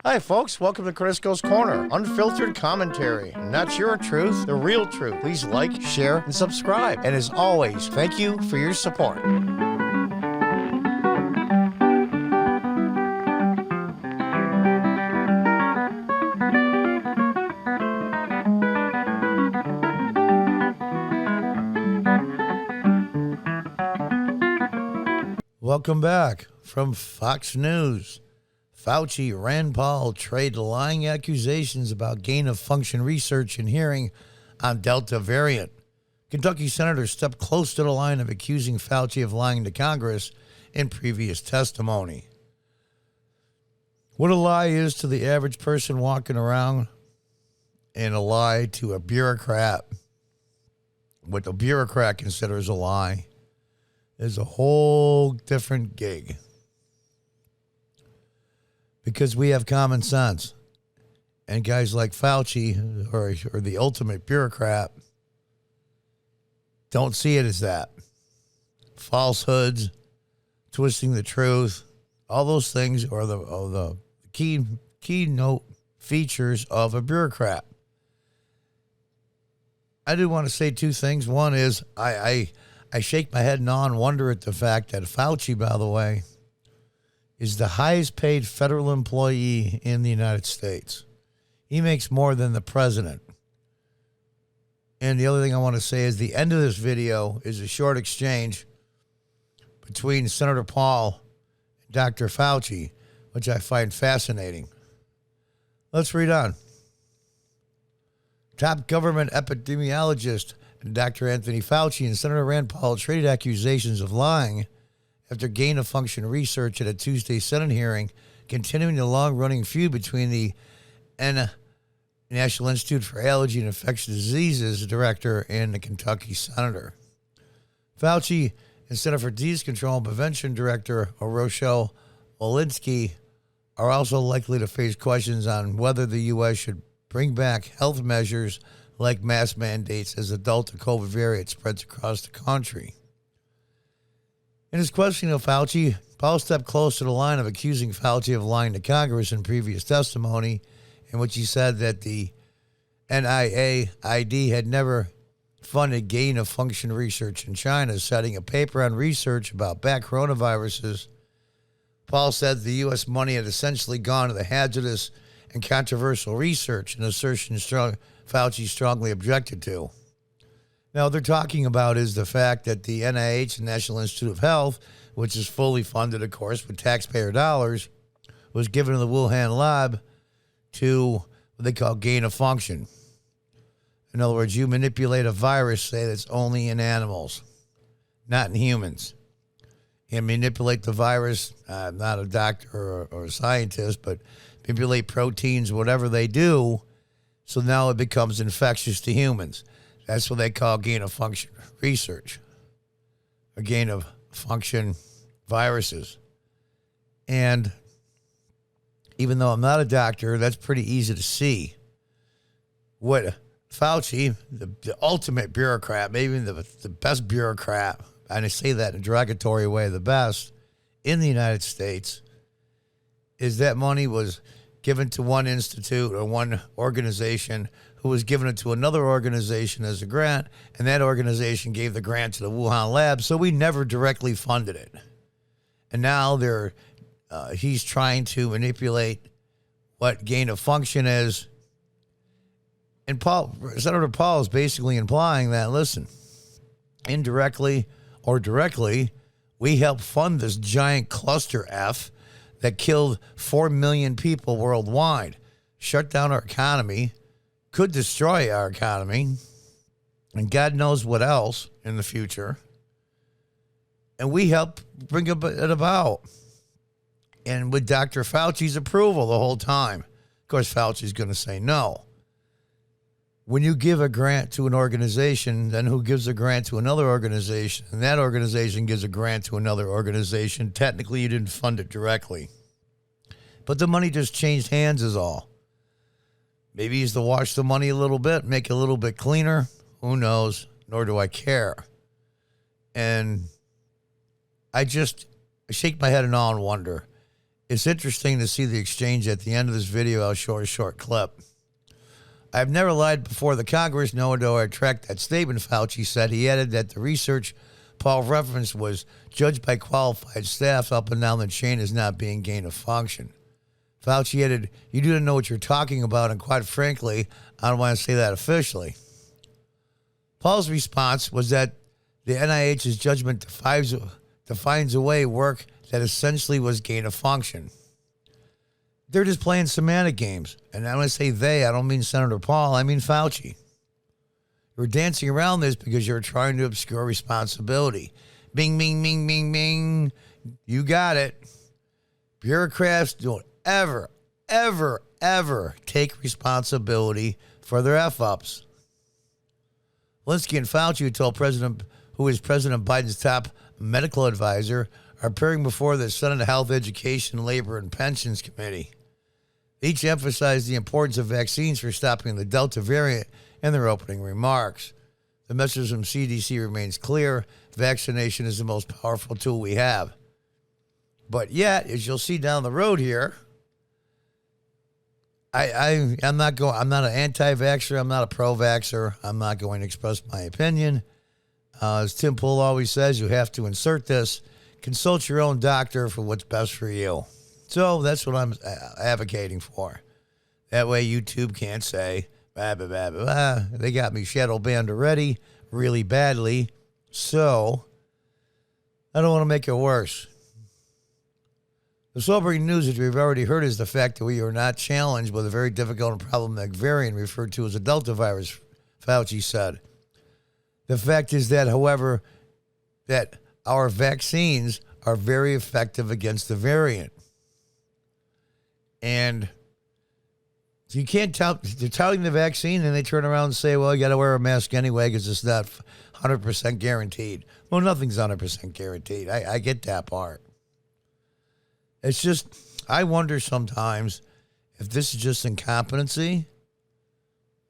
Hi, folks. Welcome to Crisco's Corner. Unfiltered commentary. Not your truth, the real truth. Please like, share, and subscribe. And as always, thank you for your support. Welcome back from Fox News. Fauci, Rand Paul trade lying accusations about gain-of-function research and hearing on Delta variant. Kentucky senators stepped close to the line of accusing Fauci of lying to Congress in previous testimony. What a lie is to the average person walking around and a lie to a bureaucrat, what the bureaucrat considers a lie, is a whole different gig. Because we have common sense. And guys like Fauci, or the ultimate bureaucrat, don't see it as that. Falsehoods, twisting the truth, all those things are the keynote features of a bureaucrat. I do want to say two things. One is I shake my head in awe and wonder at the fact that Fauci, by the way, is the highest paid federal employee in the United States. He makes more than the president. And the other thing I want to say is the end of this video is a short exchange between Senator Paul and Dr. Fauci, which I find fascinating. Let's read on. Top government epidemiologist Dr. Anthony Fauci and Senator Rand Paul traded accusations of lying after gain-of-function research at a Tuesday Senate hearing, continuing the long-running feud between the National Institute for Allergy and Infectious Diseases director and the Kentucky senator. Fauci and Center for Disease Control and Prevention director Rochelle Walensky are also likely to face questions on whether the U.S. should bring back health measures like mask mandates as the Delta COVID variant spreads across the country. In his questioning of Fauci, Paul stepped close to the line of accusing Fauci of lying to Congress in previous testimony, in which he said that the NIAID had never funded gain-of-function research in China, citing a paper on research about bat coronaviruses. Paul said the U.S. money had essentially gone to the hazardous and controversial research, an assertion Fauci strongly objected to. Now, what they're talking about is the fact that the NIH, the National Institute of Health, which is fully funded, of course, with taxpayer dollars, was given to the Wuhan lab to what they call gain of function. In other words, you manipulate a virus, say that's only in animals, not in humans. And manipulate the virus, I'm not a doctor or a scientist, but manipulate proteins, whatever they do, so now it becomes infectious to humans. That's what they call gain-of-function research, or gain-of-function viruses. And even though I'm not a doctor, that's pretty easy to see. What Fauci, the ultimate bureaucrat, maybe the best bureaucrat, and I say that in a derogatory way, the best in the United States, is that money was given to one institute or one organization who was giving it to another organization as a grant, and that organization gave the grant to the Wuhan lab, so we never directly funded it. And now he's trying to manipulate what gain of function is. And Senator Paul is basically implying that, listen, indirectly or directly, we helped fund this giant cluster F that killed 4 million people worldwide, shut down our economy, could destroy our economy, and God knows what else in the future. And we helped bring it about. And with Dr. Fauci's approval the whole time. Of course, Fauci's going to say no. When you give a grant to an organization, then who gives a grant to another organization, and that organization gives a grant to another organization, technically you didn't fund it directly. But the money just changed hands is all. Maybe he's to wash the money a little bit, make it a little bit cleaner. Who knows? Nor do I care. And I shake my head in awe and wonder. It's interesting to see the exchange at the end of this video. I'll show a short clip. I've never lied before the Congress, nor do I retract that statement, Fauci said. He added that the research Paul referenced was judged by qualified staff up and down the chain as not being gain of function. Fauci added, you do not know what you're talking about, and quite frankly, I don't want to say that officially. Paul's response was that the NIH's judgment defines away work that essentially was gain of function. They're just playing semantic games. And when I say they, I don't mean Senator Paul, I mean Fauci. You're dancing around this because you're trying to obscure responsibility. Bing, bing, bing, bing, bing. You got it. Bureaucrats don't ever take responsibility for their F-ups. Linsky and Fauci, who is President Biden's top medical advisor, are appearing before the Senate Health, Education, Labor, and Pensions Committee. Each emphasized the importance of vaccines for stopping the Delta variant in their opening remarks. The message from CDC remains clear. Vaccination is the most powerful tool we have. But yet, as you'll see down the road here, I'm not an anti-vaxxer. I'm not a pro-vaxxer. I'm not going to express my opinion. As Tim Pool always says, you have to insert this. Consult your own doctor for what's best for you. So that's what I'm advocating for. That way YouTube can't say, blah, blah, blah, blah. They got me shadow banned already really badly. So I don't want to make it worse. The sobering news, as we've already heard, is the fact that we are not challenged with a very difficult and problematic variant referred to as a Delta virus, Fauci said. The fact is that, however, that our vaccines are very effective against the variant. And so you can't tell, they're touting the vaccine and they turn around and say, well, you got to wear a mask anyway because it's not 100% guaranteed. Well, nothing's 100% guaranteed. I get that part. It's just, I wonder sometimes if this is just incompetency.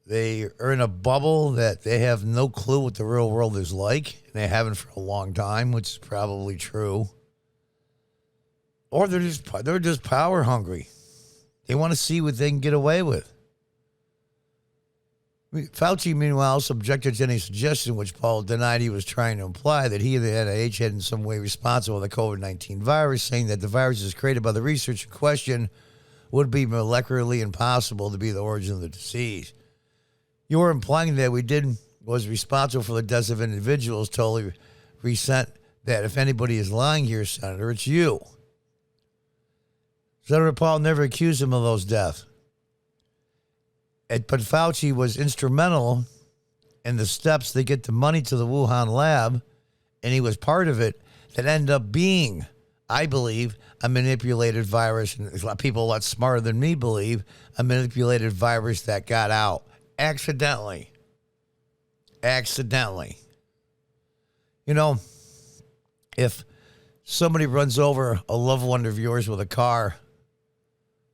They are in a bubble that they have no clue what the real world is like, and they haven't for a long time, which is probably true. Or they're just power hungry. They want to see what they can get away with. Fauci, meanwhile, subjected to any suggestion which Paul denied he was trying to imply that he and the NIH had in some way responsible for the COVID-19 virus, saying that the virus is created by the research in question would be molecularly impossible to be the origin of the disease. You were implying that was responsible for the deaths of individuals. Totally resent that. If anybody is lying here, Senator, it's you. Senator Paul never accused him of those deaths. But Fauci was instrumental in the steps that get the money to the Wuhan lab, and he was part of it, that ended up being, I believe, a manipulated virus. And a lot of people a lot smarter than me believe, a manipulated virus that got out. Accidentally. You know, if somebody runs over a loved one of yours with a car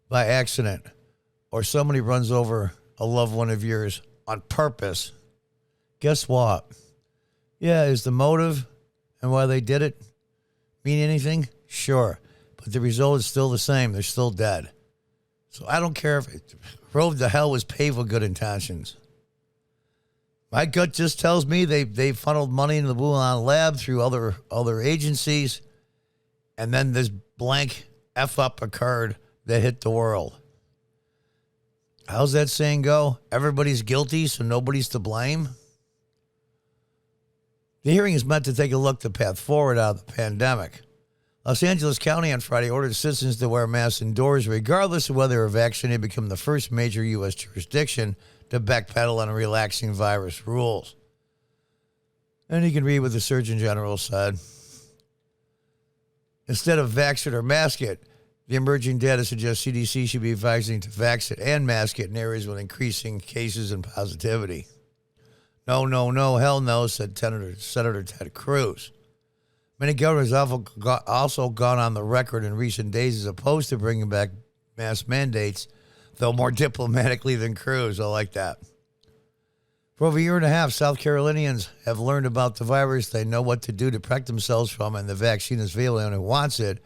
by accident, or somebody runs over a loved one of yours on purpose, guess what? Yeah, is the motive and why they did it mean anything? Sure. But the result is still the same. They're still dead. So I don't care if road to hell was paved with good intentions. My gut just tells me they funneled money into the Wuhan lab through other agencies, and then this blank F-up occurred that hit the world. How's that saying go? Everybody's guilty, so nobody's to blame? The hearing is meant to take a look at the path forward out of the pandemic. Los Angeles County on Friday ordered citizens to wear masks indoors regardless of whether they're vaccinated, become the first major U.S. jurisdiction to backpedal on relaxing virus rules. And you can read what the Surgeon General said. Instead of vax it or mask it, the emerging data suggests CDC should be advising to vax it and mask it in areas with increasing cases and positivity. No, hell no, said Senator Ted Cruz. Many governors have also gone on the record in recent days as opposed to bringing back mask mandates, though more diplomatically than Cruz. I like that. For over a year and a half, South Carolinians have learned about the virus. They know what to do to protect themselves from it, and the vaccine is available to anyone who wants it.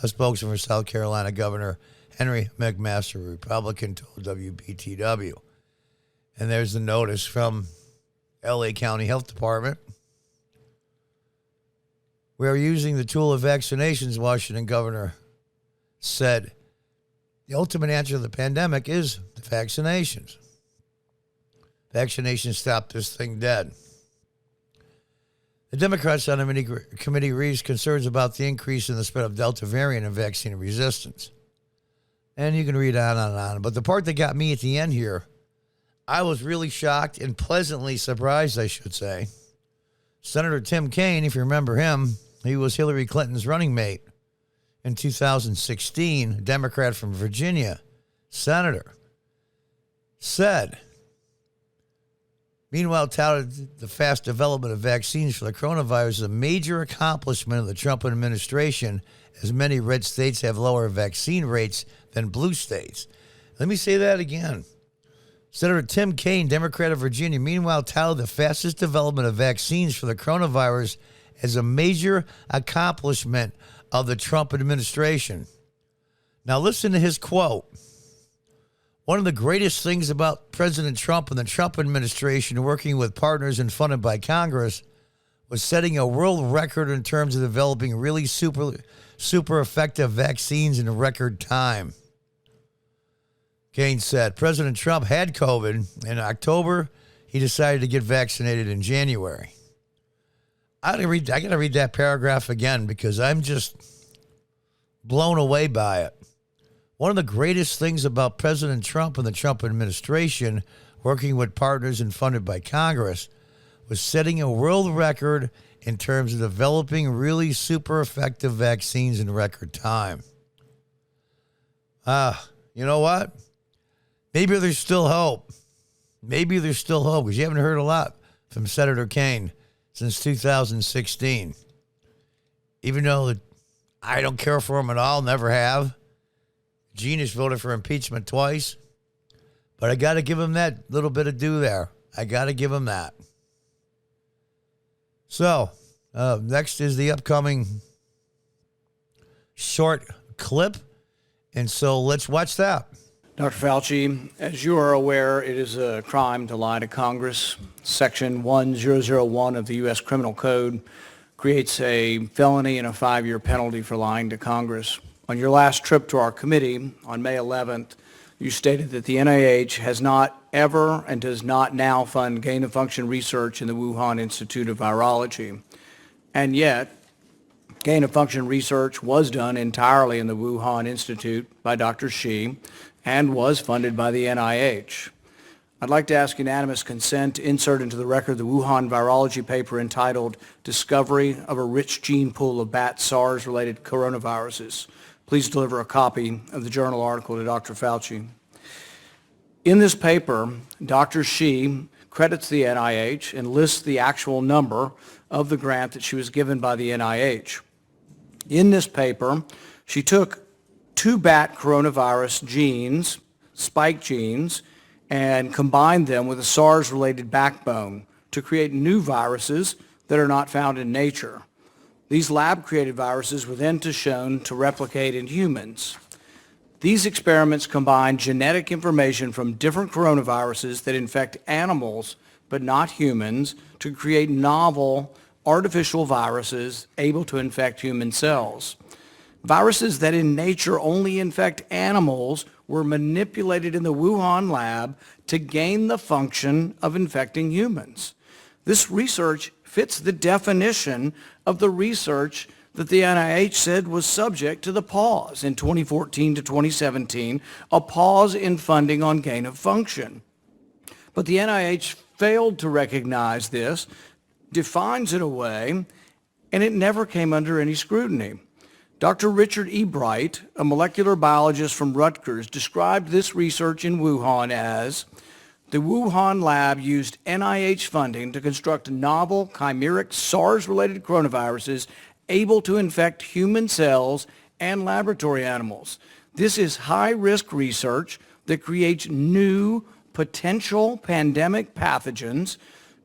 A spokesman for South Carolina Governor Henry McMaster, Republican, told WBTW. And there's the notice from LA County Health Department. We are using the tool of vaccinations, Washington governor said. The ultimate answer to the pandemic is the vaccinations. Vaccinations stop this thing dead. The Democrats on the committee raised concerns about the increase in the spread of Delta variant and vaccine resistance. And you can read on and on. But the part that got me at the end here, I was really shocked and pleasantly surprised, I should say. Senator Tim Kaine, if you remember him, he was Hillary Clinton's running mate in 2016, a Democrat from Virginia, senator, said, meanwhile, touted the fast development of vaccines for the coronavirus as a major accomplishment of the Trump administration, as many red states have lower vaccine rates than blue states. Let me say that again. Senator Tim Kaine, Democrat of Virginia, meanwhile touted the fastest development of vaccines for the coronavirus as a major accomplishment of the Trump administration. Now listen to his quote. One of the greatest things about President Trump and the Trump administration working with partners and funded by Congress was setting a world record in terms of developing really super effective vaccines in a record time. Kaine said President Trump had COVID in October. He decided to get vaccinated in January. I got to read that paragraph again because I'm just blown away by it. One of the greatest things about President Trump and the Trump administration working with partners and funded by Congress was setting a world record in terms of developing really super effective vaccines in record time. You know what? Maybe there's still hope. Maybe there's still hope because you haven't heard a lot from Senator Kaine since 2016. Even though I don't care for him at all, never have. Genius voted for impeachment twice. But I got to give him that little bit of due there. I got to give him that. So, next is the upcoming short clip. And so let's watch that. Dr. Fauci, as you are aware, it is a crime to lie to Congress. Section 1001 of the U.S. Criminal Code creates a felony and a 5-year penalty for lying to Congress. On your last trip to our committee on May 11th, you stated that the NIH has not ever and does not now fund gain-of-function research in the Wuhan Institute of Virology. And yet, gain-of-function research was done entirely in the Wuhan Institute by Dr. Shi and was funded by the NIH. I'd like to ask unanimous consent to insert into the record the Wuhan virology paper entitled Discovery of a Rich Gene Pool of Bat SARS-Related Coronaviruses. Please deliver a copy of the journal article to Dr. Fauci. In this paper, Dr. Shi credits the NIH and lists the actual number of the grant that she was given by the NIH. In this paper, she took 2 bat coronavirus genes, spike genes, and combined them with a SARS-related backbone to create new viruses that are not found in nature. These lab-created viruses were then shown to replicate in humans. These experiments combined genetic information from different coronaviruses that infect animals but not humans to create novel artificial viruses able to infect human cells. Viruses that in nature only infect animals were manipulated in the Wuhan lab to gain the function of infecting humans. This research fits the definition of the research that the NIH said was subject to the pause in 2014 to 2017, a pause in funding on gain of function. But the NIH failed to recognize this, defines it away, and it never came under any scrutiny. Dr. Richard E. Bright, a molecular biologist from Rutgers, described this research in Wuhan as the Wuhan lab used NIH funding to construct novel chimeric SARS-related coronaviruses able to infect human cells and laboratory animals. This is high-risk research that creates new potential pandemic pathogens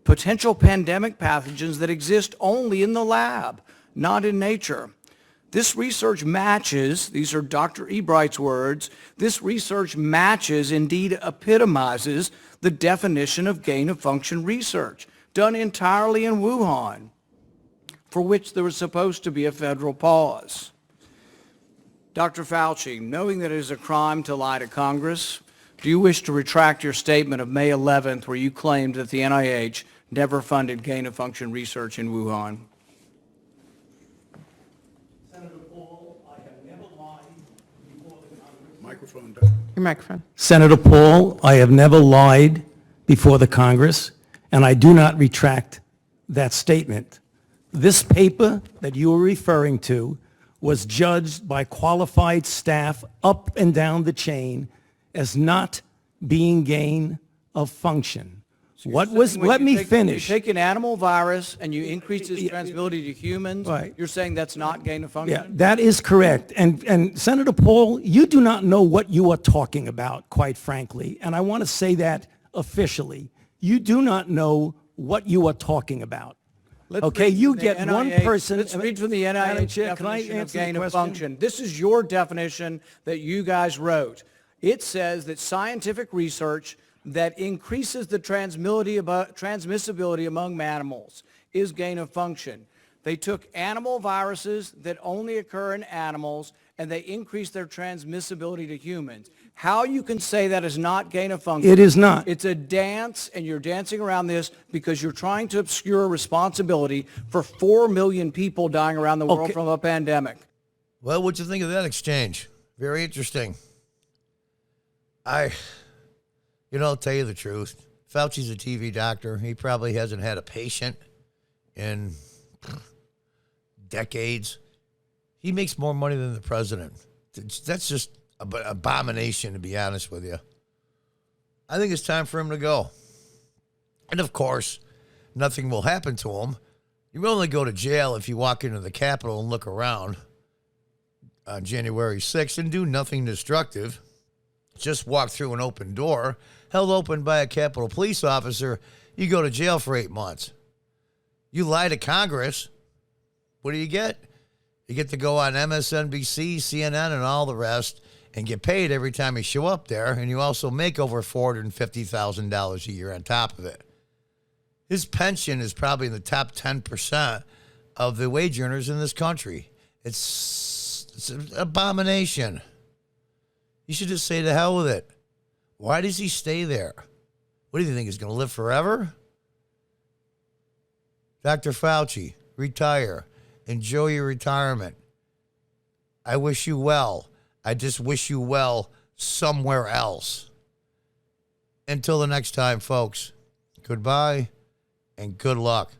that exist only in the lab, not in nature. This research matches, these are Dr. Ebright's words, this research matches, indeed epitomizes, the definition of gain-of-function research done entirely in Wuhan, for which there was supposed to be a federal pause. Dr. Fauci, knowing that it is a crime to lie to Congress, do you wish to retract your statement of May 11th where you claimed that the NIH never funded gain-of-function research in Wuhan? Senator Paul, I have never lied before the Congress. Microphone. Your microphone. Senator Paul, I have never lied before the Congress, and I do not retract that statement. This paper that you are referring to was judged by qualified staff up and down the chain as not being gain of function. Let me finish. You take an animal virus and you increase its transmissibility to humans, right. You're saying that's not gain of function? Yeah, that is correct. And Senator Paul, you do not know what you are talking about, quite frankly. And I want to say that officially. You do not know what you are talking about. Okay, you get one person. Let's read from the NIH definition of gain of function. This is your definition that you guys wrote. It says that scientific research that increases the transmissibility among mammals is gain of function. They took animal viruses that only occur in animals and they increased their transmissibility to humans. How you can say that is not gain of function? It is not. It's a dance, and you're dancing around this because you're trying to obscure responsibility for 4 million people dying around the world from a pandemic. Well, what'd you think of that exchange? Very interesting. I'll tell you the truth. Fauci's a TV doctor. He probably hasn't had a patient in decades. He makes more money than the president. That's just an abomination, to be honest with you. I think it's time for him to go. And, of course, nothing will happen to him. You will only go to jail if you walk into the Capitol and look around on January 6th and do nothing destructive. Just walk through an open door held open by a Capitol police officer. You go to jail for 8 months. You lie to Congress. What do you get? You get to go on MSNBC, CNN, and all the rest and get paid every time you show up there, and you also make over $450,000 a year on top of it. His pension is probably in the top 10% of the wage earners in this country. It's an abomination. You should just say to hell with it. Why does he stay there? What do you think, he's going to live forever? Dr. Fauci, retire. Enjoy your retirement. I wish you well. I just wish you well somewhere else. Until the next time, folks, goodbye and good luck.